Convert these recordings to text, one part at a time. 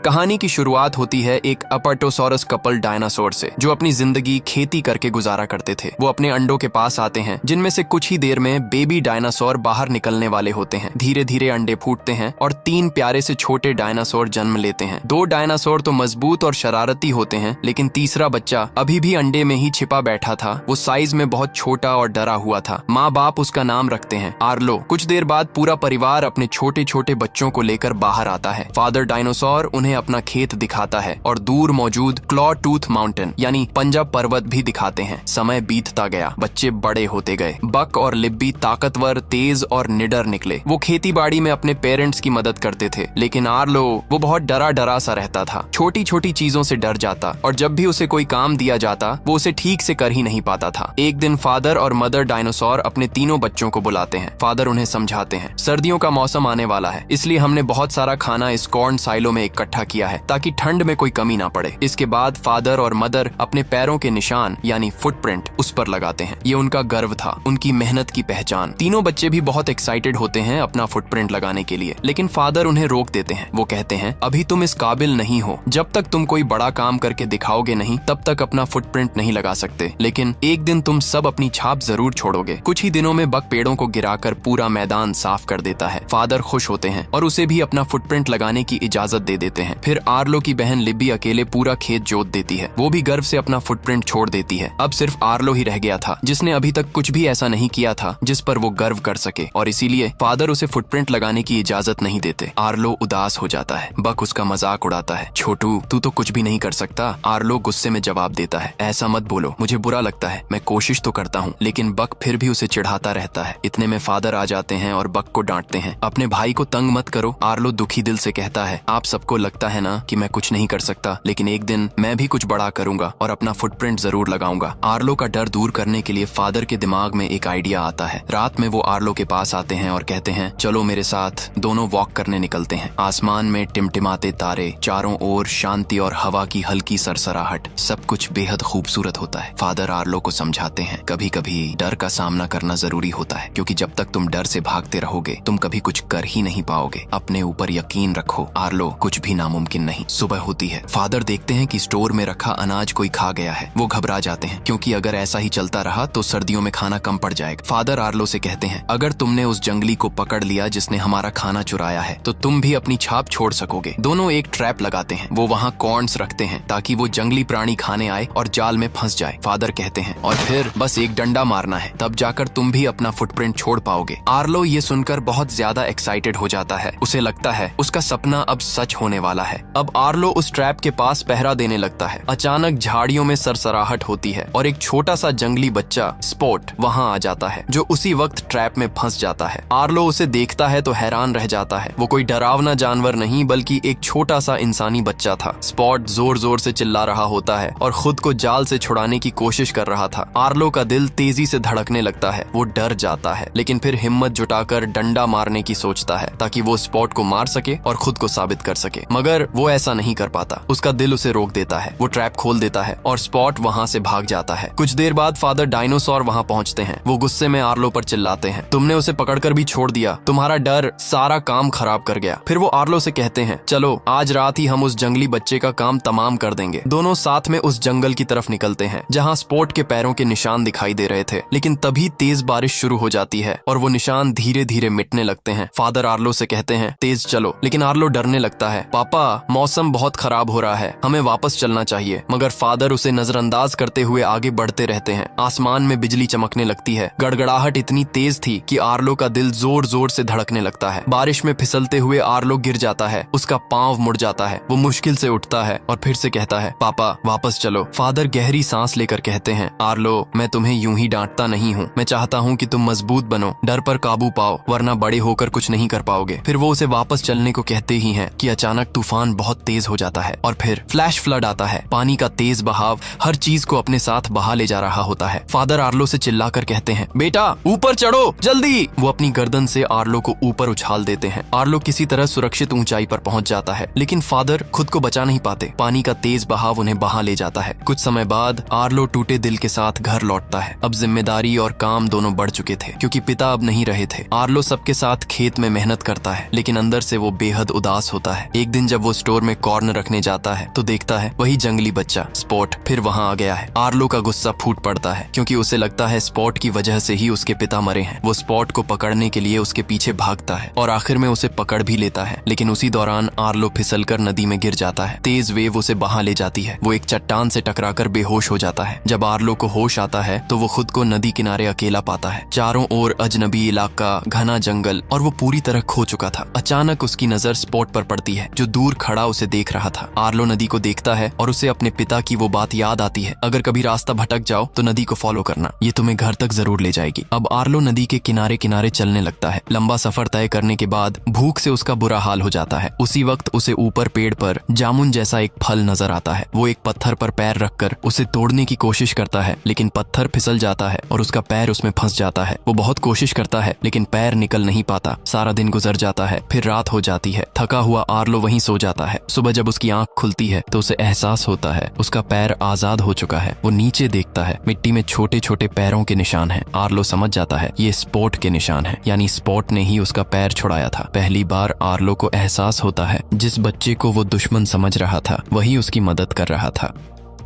कहानी की शुरुआत होती है एक अपर्टोसॉरस कपल डायनासोर से, जो अपनी जिंदगी खेती करके गुजारा करते थे। वो अपने अंडों के पास आते हैं, जिनमें से कुछ ही देर में बेबी डायनासोर बाहर निकलने वाले होते हैं। धीरे धीरे अंडे फूटते हैं और 3 प्यारे से छोटे डायनासोर जन्म लेते हैं। 2 डायनासोर तो मजबूत और शरारती होते हैं, लेकिन तीसरा बच्चा अभी भी अंडे में ही छिपा बैठा था। वो साइज में बहुत छोटा और डरा हुआ था। माँ बाप उसका नाम रखते हैं आर्लो। कुछ देर बाद पूरा परिवार अपने छोटे छोटे बच्चों को लेकर बाहर आता है। फादर डायनासोर उन्हें अपना खेत दिखाता है और दूर मौजूद क्लॉ टूथ माउंटेन यानी पंजा पर्वत भी दिखाते हैं। समय बीतता गया, बच्चे बड़े होते गए। बक और लिब्बी ताकतवर, तेज और निडर निकले। वो खेती बाड़ी में अपने पेरेंट्स की मदद करते थे, लेकिन आर्लो वो बहुत डरा डरा सा रहता था। छोटी छोटी चीजों से डर जाता और जब भी उसे कोई काम दिया जाता वो उसे ठीक से कर ही नहीं पाता था। एक दिन फादर और मदर डायनासोर अपने तीनों बच्चों को बुलाते हैं। फादर उन्हें समझाते हैं, सर्दियों का मौसम आने वाला है, इसलिए हमने बहुत सारा खाना इस कॉर्न साइलो में इकट्ठा किया है ताकि ठंड में कोई कमी ना पड़े। इसके बाद फादर और मदर अपने पैरों के निशान यानी फुटप्रिंट उस पर लगाते हैं। ये उनका गर्व था, उनकी मेहनत की पहचान। तीनों बच्चे भी बहुत एक्साइटेड होते हैं अपना फुटप्रिंट लगाने के लिए, लेकिन फादर उन्हें रोक देते हैं। वो कहते हैं, अभी तुम इस काबिल नहीं हो। जब तक तुम कोई बड़ा काम करके दिखाओगे नहीं, तब तक अपना फुटप्रिंट नहीं लगा सकते। लेकिन एक दिन तुम सब अपनी छाप जरूर छोड़ोगे। कुछ ही दिनों में बक पेड़ों को गिराकर पूरा मैदान साफ कर देता है। फादर खुश होते हैं और उसे भी अपना फुटप्रिंट लगाने की इजाजत दे देते हैं। फिर आर्लो की बहन लिब्बी अकेले पूरा खेत जोत देती है। वो भी गर्व से अपना फुटप्रिंट छोड़ देती है। अब सिर्फ आर्लो ही रह गया था, जिसने अभी तक कुछ भी ऐसा नहीं किया था जिस पर वो गर्व कर सके, और इसीलिए फादर उसे फुटप्रिंट लगाने की इजाजत नहीं देते। आर्लो उदास हो जाता है। बक उसका मजाक उड़ाता है, छोटू तू तो कुछ भी नहीं कर सकता। आर्लो गुस्से में जवाब देता है, ऐसा मत बोलो, मुझे बुरा लगता है, मैं कोशिश तो करता हूँ। लेकिन बक फिर भी उसे चिढ़ाता रहता है। इतने में फादर आ जाते हैं और बक को डांटते हैं। अपने भाई को तंग मत करो, आर्लो दुखी दिल से कहता है। आप सबको लगता है ना कि मैं कुछ नहीं कर सकता, लेकिन एक दिन मैं भी कुछ बड़ा करूंगा और अपना फुटप्रिंट जरूर लगाऊंगा। आर्लो का डर दूर करने के लिए फादर के दिमाग में एक आइडिया आता है। रात में वो आर्लो के पास आते हैं और कहते हैं, चलो मेरे साथ दोनों वॉक करने निकलते हैं। आसमान में टिमटिमाते तारे, चारों ओर शांति और हवा की हल्की सरसराहट, सब कुछ बेहद खूबसूरत होता है। फादर आर्लो को समझाते हैं, कभी कभी डर का सामना करना जरूरी होता है, क्योंकि जब तक तुम डर से भागते रहोगे तुम कभी कुछ कर ही नहीं पाओगे। अपने ऊपर यकीन रखो आर्लो, कुछ भी नामुमकिन नहीं। सुबह होती है। फादर देखते हैं कि स्टोर में रखा अनाज कोई खा गया है। वो घबरा जाते हैं, क्योंकि अगर ऐसा ही चलता रहा तो सर्दियों में खाना कम पड़ जाएगा। फादर आर्लो से कहते हैं, अगर तुमने उस जंगली को पकड़ लिया जिसने हमारा खाना चुराया है, तो तुम भी अपनी छाप छोड़ सकोगे। दोनों एक ट्रैप लगाते हैं। वो वहाँ कॉर्न्स रखते हैं ताकि वो जंगली प्राणी खाने आए और जाल में फंस जाए। फादर कहते हैं, और फिर बस एक डंडा मारना है, तब जाकर तुम भी अपना फुटप्रिंट छोड़ पाओगे। आर्लो ये सुनकर बहुत ज्यादा एक्साइटेड हो जाता है। उसे लगता है उसका सपना अब सच होने वाला है। अब आर्लो उस ट्रैप के पास पहरा देने लगता है। अचानक झाड़ियों में सरसराहट होती है और एक छोटा सा जंगली बच्चा स्पॉट वहाँ आ जाता है, जो उसी वक्त ट्रैप में फंस जाता है। आर्लो उसे देखता है तो हैरान रह जाता है। वो कोई डरावना जानवर नहीं, बल्कि एक छोटा सा इंसानी बच्चा था। स्पॉट जोर जोर से चिल्ला रहा होता है और खुद को जाल से छुड़ाने की कोशिश कर रहा था। आर्लो का दिल तेजी से धड़कने लगता है। वो डर जाता है, लेकिन फिर हिम्मत जुटाकर डंडा मारने की सोचता है ताकि वो स्पॉट को मार सके और खुद को साबित कर सके। मगर वो ऐसा नहीं कर पाता। उसका दिल उसे रोक देता है। वो ट्रैप खोल देता है और स्पॉट वहाँ से भाग जाता है। कुछ देर बाद फादर डायनासोर वहाँ पहुँचते हैं। वो गुस्से में आर्लो पर चिल्लाते हैं, तुमने उसे पकड़कर भी छोड़ दिया, तुम्हारा डर सारा काम खराब कर गया। फिर वो आर्लो से कहते हैं, चलो आज रात ही हम उस जंगली बच्चे का काम तमाम कर देंगे। दोनों साथ में उस जंगल की तरफ निकलते हैं जहाँ स्पॉट के पैरों के निशान दिखाई दे रहे थे। लेकिन तभी तेज बारिश शुरू हो जाती है और वो निशान धीरे धीरे मिटने लगते हैं। फादर आर्लो से कहते हैं, तेज चलो, लेकिन आर्लो डरने लगता है। पापा मौसम बहुत खराब हो रहा है, हमें वापस चलना चाहिए। मगर फादर उसे नजरअंदाज करते हुए आगे बढ़ते रहते हैं। आसमान में बिजली चमकने लगती है। गड़गड़ाहट इतनी तेज थी कि आर्लो का दिल जोर जोर से धड़कने लगता है। बारिश में फिसलते हुए आर्लो गिर जाता है। उसका पांव मुड़ जाता है। वो मुश्किल से उठता है और फिर से कहता है, पापा वापस चलो। फादर गहरी सांस लेकर कहते हैं, आर्लो मैं तुम्हें यूं ही डांटता नहीं हूँ, मैं चाहता हूँ कि तुम मजबूत बनो, डर पर काबू पाओ, वरना बड़े होकर कुछ नहीं कर पाओगे। फिर वो उसे वापस चलने को कहते ही हैं कि अचानक तूफान बहुत तेज हो जाता है और फिर फ्लैश फ्लड आता है। पानी का तेज बहाव हर चीज को अपने साथ बहा ले जा रहा होता है। फादर आर्लो से चिल्लाकर कहते हैं, बेटा ऊपर चढ़ो जल्दी। वो अपनी गर्दन से आर्लो को ऊपर उछाल देते हैं। आर्लो किसी तरह सुरक्षित ऊंचाई पर पहुंच जाता है, लेकिन फादर खुद को बचा नहीं पाते। पानी का तेज बहाव उन्हें बहा ले जाता है। कुछ समय बाद आर्लो टूटे दिल के साथ घर लौटता है। अब जिम्मेदारी और काम दोनों बढ़ चुके थे, क्योंकि पिता अब नहीं रहे थे। आर्लो सबके साथ खेत में मेहनत करता है, लेकिन अंदर से वो बेहद उदास होता है। एक दिन जब वो स्टोर में कॉर्न रखने जाता है तो देखता है वही जंगली बच्चा स्पॉट फिर वहाँ आ गया है। आर्लो का गुस्सा फूट पड़ता है क्योंकि उसे लगता है स्पॉट की वजह से ही उसके पिता मरे हैं। वो स्पॉट को पकड़ने के लिए उसके पीछे भागता है और आखिर में उसे पकड़ भी लेता है, लेकिन उसी दौरान आर्लो फिसलकर नदी में गिर जाता है। तेज वेव उसे बहा ले जाती है। वो एक चट्टान से टकराकर बेहोश हो जाता है। जब आर्लो को होश आता है तो वो खुद को नदी किनारे अकेला पाता है। चारों ओर अजनबी इलाका, घना जंगल और वो पूरी तरह खो चुका था। अचानक उसकी नजर स्पॉट पर पड़ती है जो दूर खड़ा उसे देख रहा था। आर्लो नदी को देखता है और उसे अपने पिता की वो बात याद आती है, अगर कभी रास्ता भटक जाओ तो नदी को फॉलो करना, ये तुम्हें घर तक जरूर ले जाएगी। अब आर्लो नदी के किनारे किनारे चलने लगता है। लंबा सफर तय करने के बाद भूख से उसका बुरा हाल हो जाता है। उसी वक्त उसे ऊपर पेड़ पर जामुन जैसा एक फल नजर आता है। वो एक पत्थर पर पैर रखकर उसे तोड़ने की कोशिश करता है, लेकिन पत्थर फिसल जाता है और उसका पैर उसमें फंस जाता है। वो बहुत कोशिश करता है लेकिन पैर निकल नहीं पाता। सारा दिन गुजर जाता है, फिर रात हो जाती है। थका हुआ आर्लो वहीं सो जाता है। सुबह जब उसकी आंख खुलती है तो उसे एहसास होता है उसका पैर आजाद हो चुका है। वो नीचे देखता है, मिट्टी में छोटे छोटे पैरों के निशान हैं। आर्लो समझ जाता है ये स्पॉट के निशान हैं, यानी स्पॉट ने ही उसका पैर छुड़ाया था। पहली बार आर्लो को एहसास होता है जिस बच्चे को वो दुश्मन समझ रहा था वही उसकी मदद कर रहा था।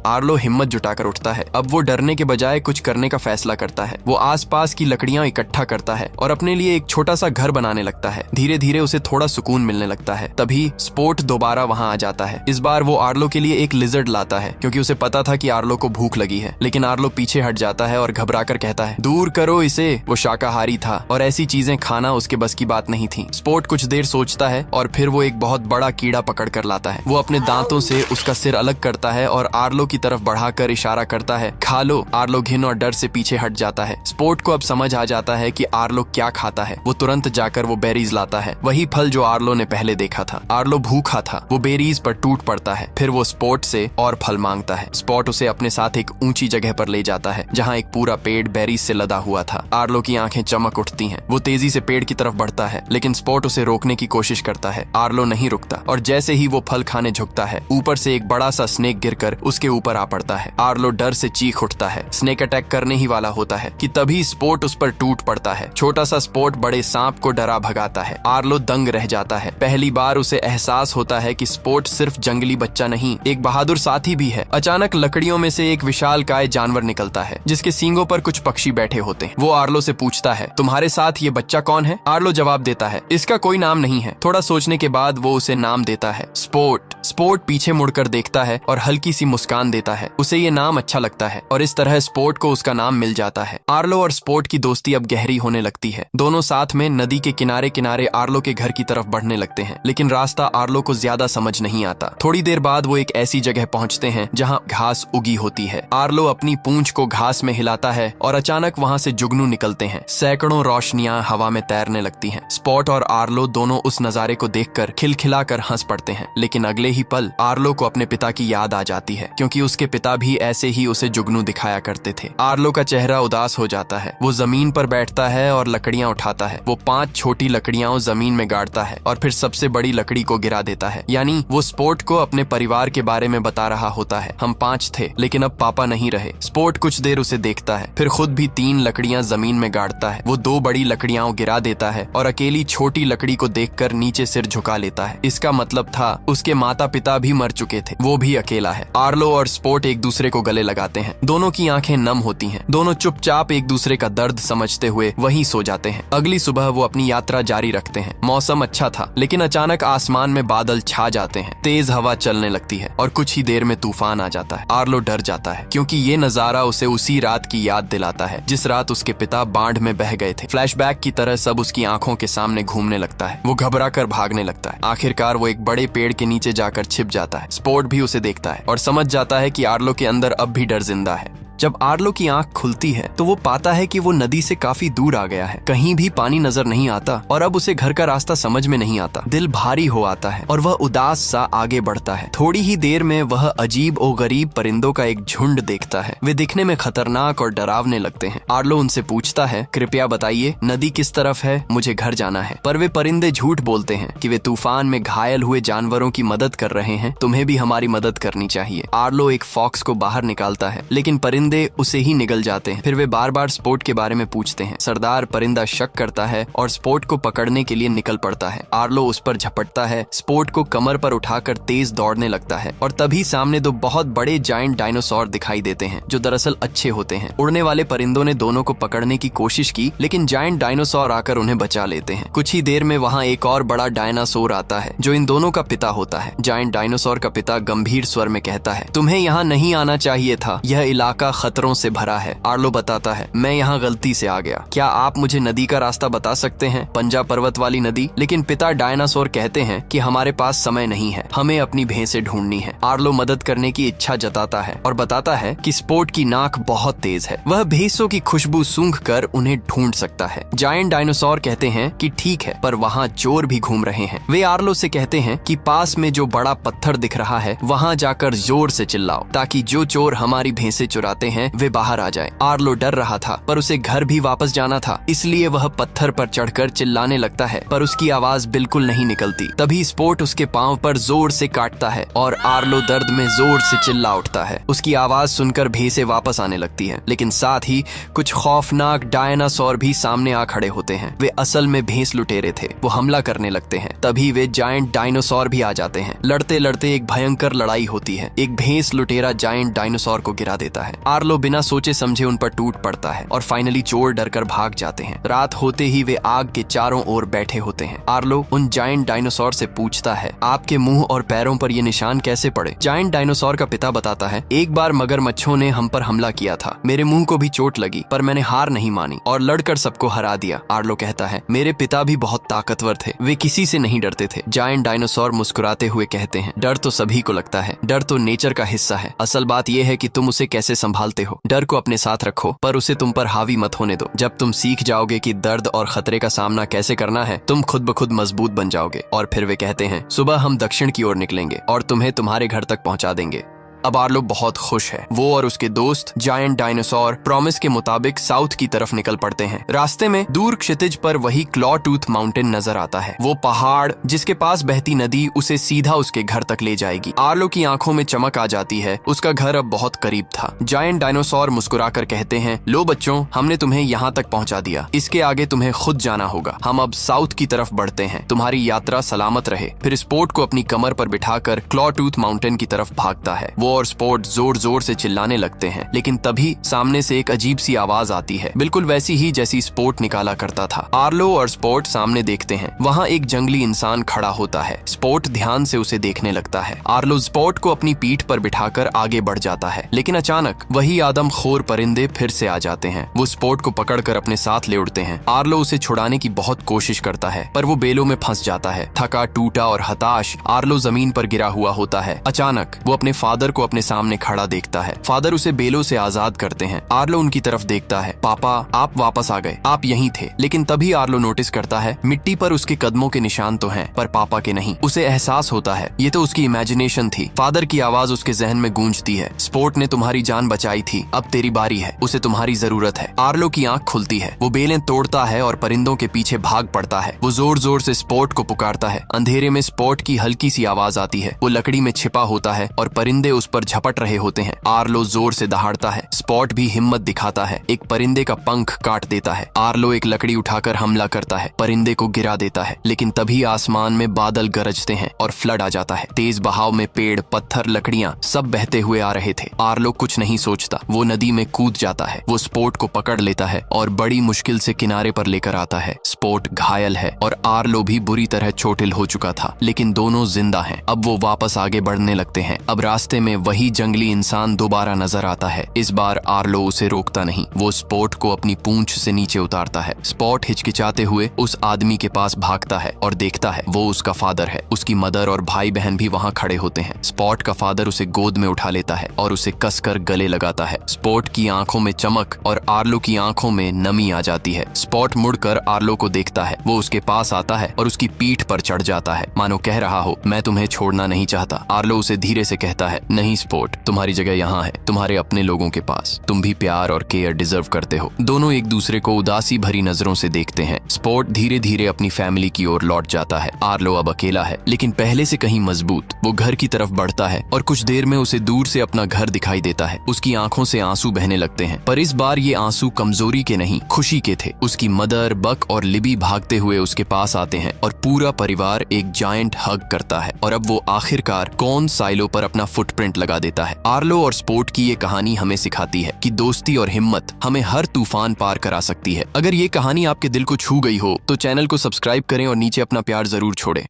आर्लो हिम्मत जुटाकर उठता है। अब वो डरने के बजाय कुछ करने का फैसला करता है। वो आसपास की लकड़ियां इकट्ठा करता है और अपने लिए एक छोटा सा घर बनाने लगता है। धीरे धीरे उसे थोड़ा सुकून मिलने लगता है। तभी स्पॉट दोबारा वहां आ जाता है। इस बार वो आर्लो के लिए एक लिजर्ड लाता है क्योंकि उसे पता था कि आर्लो को भूख लगी है, लेकिन आर्लो पीछे हट जाता है और घबराकर कहता है दूर करो इसे। वो शाकाहारी था और ऐसी चीजें खाना उसके बस की बात नहीं थी। स्पॉट कुछ देर सोचता है और फिर वो एक बहुत बड़ा कीड़ा पकड़ कर लाता है। वो अपने दांतों से उसका सिर अलग करता है और आर्लो की तरफ बढ़ाकर इशारा करता है खा लो। आर्लो घिन और डर से पीछे हट जाता है। स्पॉट को अब समझ आ जाता है कि आर्लो क्या खाता है। वो तुरंत जाकर वो बेरीज लाता है, वही फल जो आर्लो ने पहले देखा था। आर्लो भूखा था। वो बेरीज पर टूट पड़ता है। फिर वो स्पॉट से और फल मांगता है। स्पॉट उसे अपने साथ एक ऊंची जगह पर ले जाता है जहाँ एक पूरा पेड़ बेरीज से लदा हुआ था। आर्लो की आंखें चमक उठती हैं। वो तेजी से पेड़ की तरफ बढ़ता है, लेकिन स्पॉट उसे रोकने की कोशिश करता है। आर्लो नहीं रुकता और जैसे ही वो फल खाने झुकता है ऊपर से एक बड़ा सा स्नेक गिरकर उसके ऊपर आ पड़ता है। आर्लो डर से चीख उठता है। स्नेक अटैक करने ही वाला होता है कि तभी स्पॉट उस पर टूट पड़ता है। छोटा सा स्पॉट बड़े सांप को डरा भगाता है। आर्लो दंग रह जाता है। पहली बार उसे एहसास होता है कि स्पॉट सिर्फ जंगली बच्चा नहीं, एक बहादुर साथी भी है। अचानक लकड़ियों में से एक विशालकाय जानवर निकलता है जिसके सींगों पर कुछ पक्षी बैठे होते हैं। वो आर्लो से पूछता है तुम्हारे साथ ये बच्चा कौन है? आर्लो जवाब देता है इसका कोई नाम नहीं है। थोड़ा सोचने के बाद वो उसे नाम देता है स्पॉट। स्पॉट पीछे मुड़कर देखता है और हल्की सी मुस्कान देता है। उसे ये नाम अच्छा लगता है और इस तरह स्पॉट को उसका नाम मिल जाता है। आर्लो और स्पॉट की दोस्ती अब गहरी होने लगती है। दोनों साथ में नदी के किनारे किनारे आर्लो के घर की तरफ बढ़ने लगते हैं, लेकिन रास्ता आर्लो को ज्यादा समझ नहीं आता। थोड़ी देर बाद वो एक ऐसी जगह पहुंचते हैं जहां घास उगी होती है। आर्लो अपनी पूंछ को घास में हिलाता है और अचानक वहां से जुगनू निकलते हैं। सैकड़ों रोशनियां हवा में तैरने लगती हैं। स्पॉट और आर्लो दोनों उस नजारे को देखकर खिलखिलाकर हंस पड़ते हैं, लेकिन अगले ही पल आर्लो को अपने पिता की याद आ जाती है क्योंकि उसके पिता भी ऐसे ही उसे जुगनू दिखाया करते थे। आर्लो का चेहरा उदास हो जाता है। वो जमीन पर बैठता है और लकड़ियां उठाता है। वो 5 छोटी लकड़ियां जमीन में गाड़ता है और फिर सबसे बड़ी लकड़ी को गिरा देता है। यानी वो स्पॉट को अपने परिवार के बारे में बता रहा होता है। हम 5 थे लेकिन अब पापा नहीं रहे। स्पॉट कुछ देर उसे देखता है, फिर खुद भी 3 लकड़ियां जमीन में गाड़ता है। वो 2 बड़ी लकड़ियां गिरा देता है और अकेली छोटी लकड़ी को देखकर नीचे सिर झुका लेता है। इसका मतलब था उसके माता पिता भी मर चुके थे, वो भी अकेला है। आर्लो और स्पॉट एक दूसरे को गले लगाते हैं। दोनों की आंखें नम होती हैं। दोनों चुपचाप एक दूसरे का दर्द समझते हुए वहीं सो जाते हैं। अगली सुबह वो अपनी यात्रा जारी रखते हैं। मौसम अच्छा था, लेकिन अचानक आसमान में बादल छा जाते हैं। तेज हवा चलने लगती है और कुछ ही देर में तूफान आ जाता है। आर्लो डर जाता है क्योंकि ये नजारा उसे उसी रात की याद दिलाता है जिस रात उसके पिता बाढ़ में बह गए थे। फ्लैशबैक की तरह सब उसकी आंखों के सामने घूमने लगता है। वो घबरा कर भागने लगता है। आखिरकार वो एक बड़े पेड़ के नीचे जाकर छिप जाता है। स्पॉट भी उसे देखता है और समझ जाता है कि आर्लो के अंदर अब भी डर जिंदा है। जब आर्लो की आंख खुलती है तो वो पाता है कि वो नदी से काफी दूर आ गया है। कहीं भी पानी नजर नहीं आता और अब उसे घर का रास्ता समझ में नहीं आता। दिल भारी हो आता है और वह उदास सा आगे बढ़ता है। थोड़ी ही देर में वह अजीब और गरीब परिंदों का एक झुंड देखता है। वे दिखने में खतरनाक और डरावने लगते हैं। आर्लो उनसे पूछता है कृपया बताइए नदी किस तरफ है, मुझे घर जाना है। पर वे परिंदे झूठ बोलते हैं कि वे तूफान में घायल हुए जानवरों की मदद कर रहे हैं, तुम्हें भी हमारी मदद करनी चाहिए। आर्लो एक फॉक्स को बाहर निकालता है, लेकिन परिंदे परिंदे उसे ही निगल जाते हैं। फिर वे बार बार स्पोर्ट के बारे में पूछते हैं। सरदार परिंदा शक करता है और स्पोर्ट को पकड़ने के लिए निकल पड़ता है। आर्लो उस पर झपटता है, स्पोर्ट को कमर पर उठाकर तेज दौड़ने लगता है और तभी सामने दो बहुत बड़े जायंट डायनासोर दिखाई देते हैं जो दरअसल अच्छे होते हैं। उड़ने वाले परिंदों ने दोनों को पकड़ने की कोशिश की, लेकिन जायंट डायनासोर आकर उन्हें बचा लेते हैं। कुछ ही देर में वहाँ एक और बड़ा डायनासोर आता है जो इन दोनों का पिता होता है। जायंट डायनासोर का पिता गंभीर स्वर में कहता है, तुम्हें यहाँ नहीं आना चाहिए था, यह इलाका खतरों से भरा है। आर्लो बताता है, मैं यहाँ गलती से आ गया, क्या आप मुझे नदी का रास्ता बता सकते हैं, पंजा पर्वत वाली नदी? लेकिन पिता डायनासोर कहते हैं कि हमारे पास समय नहीं है, हमें अपनी भैंसें ढूंढनी है। आर्लो मदद करने की इच्छा जताता है और बताता है कि स्पोर्ट की नाक बहुत तेज है, वह भैंसों की खुशबू सूंघ कर उन्हें ढूंढ सकता है। जायंट डायनासोर कहते हैं कि ठीक है, पर वहाँ चोर भी घूम रहे हैं। वे आर्लो से कहते हैं कि पास में जो बड़ा पत्थर दिख रहा है वहाँ जाकर जोर से चिल्लाओ ताकि जो चोर हमारी भैंसें चुराते हैं वे बाहर आ जाए। आर्लो डर रहा था पर उसे घर भी वापस जाना था, इसलिए वह पत्थर पर चढ़कर चिल्लाने लगता है, पर उसकी आवाज बिल्कुल नहीं निकलती। तभी स्पोर्ट उसके पांव पर जोर से काटता है और आर्लो दर्द में जोर से चिल्ला उठता है। उसकी आवाज सुनकर भैंसें वापस आने लगती हैं, लेकिन साथ ही कुछ खौफनाक डायनासोर भी सामने आ खड़े होते हैं। वे असल में भैंस लुटेरे थे, वो हमला करने लगते हैं। तभी वे जायंट डायनासोर भी आ जाते हैं। लड़ते लड़ते एक भयंकर लड़ाई होती है। एक भैंस लुटेरा जायंट डायनासोर को गिरा देता है। आर्लो बिना सोचे समझे उन पर टूट पड़ता है और फाइनली चोर डरकर भाग जाते हैं। रात होते ही वे आग के चारों ओर बैठे होते हैं। आर्लो उन जायंट डायनासोर से पूछता है, आपके मुंह और पैरों पर ये निशान कैसे पड़े? जायंट डायनासोर का पिता बताता है, एक बार मगरमच्छों ने हम पर हमला किया था, मेरे मुंह को भी चोट लगी, पर मैंने हार नहीं मानी और लड़कर सबको हरा दिया। आर्लो कहता है, मेरे पिता भी बहुत ताकतवर थे, वे किसी से नहीं डरते थे। जायंट डायनासोर मुस्कुराते हुए कहते हैं, डर तो सभी को लगता है, डर तो नेचर का हिस्सा है, असल बात यह है कि तुम उसे कैसे संभालते हो। डर को अपने साथ रखो पर उसे तुम पर हावी मत होने दो। जब तुम सीख जाओगे कि दर्द और खतरे का सामना कैसे करना है, तुम खुद ब खुद मजबूत बन जाओगे। और फिर वे कहते हैं, सुबह हम दक्षिण की ओर निकलेंगे और तुम्हें तुम्हारे घर तक पहुंचा देंगे। अब आर्लो बहुत खुश है। वो और उसके दोस्त जायंट डायनासोर प्रॉमिस के मुताबिक साउथ की तरफ निकल पड़ते हैं। रास्ते में दूर क्षितिज पर वही क्लॉ टूथ माउंटेन नजर आता है। वो पहाड़ जिसके पास बहती नदी उसे सीधा उसके घर तक ले जाएगी। आर्लो की आंखों में चमक आ जाती है, उसका घर अब बहुत करीब था। जायंट डायनासोर मुस्कुराकर कहते हैं, लो बच्चों, हमने तुम्हें यहाँ तक पहुँचा दिया, इसके आगे तुम्हें खुद जाना होगा। हम अब साउथ की तरफ बढ़ते हैं, तुम्हारी यात्रा सलामत रहे। फिर स्पोर्ट को अपनी कमर पर बिठाकर क्लॉ टूथ माउंटेन की तरफ भागता है। वो और स्पोर्ट जोर जोर से चिल्लाने लगते हैं, लेकिन तभी सामने से एक अजीब सी आवाज आती है, बिल्कुल वैसी ही जैसी स्पोर्ट निकाला करता था। आर्लो और स्पोर्ट सामने देखते हैं, वहाँ एक जंगली इंसान खड़ा होता है। स्पोर्ट ध्यान से उसे देखने लगता है। आर्लो स्पोर्ट को अपनी पीठ पर बिठाकर आगे बढ़ जाता है, लेकिन अचानक वही आदमखोर परिंदे फिर से आ जाते हैं। वो स्पोर्ट को पकड़कर अपने साथ ले उड़ते हैं। आर्लो उसे छुड़ाने की बहुत कोशिश करता है, पर वो बेलों में फंस जाता है। थका टूटा और हताश आर्लो जमीन पर गिरा हुआ होता है। अचानक वो अपने फादर को अपने सामने खड़ा देखता है। फादर उसे बेलों से आजाद करते हैं। आर्लो उनकी तरफ देखता है, पापा आप वापस आ गए, आप यहीं थे। लेकिन तभी आर्लो नोटिस करता है मिट्टी पर उसके कदमों के निशान तो हैं, पर पापा के नहीं। उसे एहसास होता है ये तो उसकी इमेजिनेशन थी। फादर की आवाज उसके जहन में गूंजती है, स्पोर्ट ने तुम्हारी जान बचाई थी, अब तेरी बारी है, उसे तुम्हारी जरूरत है। आर्लो की आंख खुलती है, वो बेलें तोड़ता है और परिंदों के पीछे भाग पड़ता है। वो जोर जोर से स्पोर्ट को पुकारता है। अंधेरे में स्पोर्ट की हल्की सी आवाज आती है। वो लकड़ी में छिपा होता है और परिंदे उस पर झपट रहे होते हैं। आर्लो जोर से दहाड़ता है। स्पॉट भी हिम्मत दिखाता है, एक परिंदे का पंख काट देता है। आर्लो एक लकड़ी उठाकर हमला करता है, परिंदे को गिरा देता है। लेकिन तभी आसमान में बादल गरजते हैं और फ्लड आ जाता है। तेज बहाव में पेड़, पत्थर, लकड़ियां सब बहते हुए आ रहे थे। आर्लो कुछ नहीं सोचता, वो नदी में कूद जाता है। वो स्पोर्ट को पकड़ लेता है और बड़ी मुश्किल से किनारे पर लेकर आता है। स्पोर्ट घायल है और आर्लो भी बुरी तरह चोटिल हो चुका था, लेकिन दोनों जिंदा हैं। अब वो वापस आगे बढ़ने लगते हैं। अब रास्ते में वही जंगली इंसान दोबारा नजर आता है। इस बार आर्लो उसे रोकता नहीं, वो स्पोर्ट को अपनी पूंछ से नीचे उतारता है। स्पोर्ट हिचकिचाते हुए उस आदमी के पास भागता है और देखता है वो उसका फादर है। उसकी मदर और भाई बहन भी वहाँ खड़े होते हैं। स्पोर्ट का फादर उसे गोद में उठा लेता है और उसे कसकर गले लगाता है। स्पोर्ट की आंखों में चमक और आर्लो की आंखों में नमी आ जाती है। स्पोर्ट मुड़कर आर्लो को देखता है। वो उसके पास आता है और उसकी पीठ पर चढ़ जाता है, मानो कह रहा हो मैं तुम्हें छोड़ना नहीं चाहता। आर्लो उसे धीरे से कहता है, नहीं नहीं स्पोर्ट, तुम्हारी जगह यहाँ है, तुम्हारे अपने लोगों के पास। तुम भी प्यार और केयर डिजर्व करते हो। दोनों एक दूसरे को उदासी भरी नजरों से देखते हैं। स्पोर्ट धीरे धीरे अपनी फैमिली की ओर लौट जाता है। आर्लो अब अकेला है, लेकिन पहले से कहीं मजबूत। वो घर की तरफ बढ़ता है और कुछ देर में उसे दूर से अपना घर दिखाई देता है। उसकी आंखों से आंसू बहने लगते हैं, पर इस बार ये आंसू कमजोरी के नहीं, खुशी के थे। उसकी मदर, बक और लिबी भागते हुए उसके पास आते हैं और पूरा परिवार एक जायंट हग करता है। और अब वो आखिरकार कौन साइलो पर अपना फुटप्रिंट लगा देता है। आर्लो और स्पोर्ट की ये कहानी हमें सिखाती है कि दोस्ती और हिम्मत हमें हर तूफान पार करा सकती है। अगर ये कहानी आपके दिल को छू गई हो तो चैनल को सब्सक्राइब करें और नीचे अपना प्यार जरूर छोड़ें।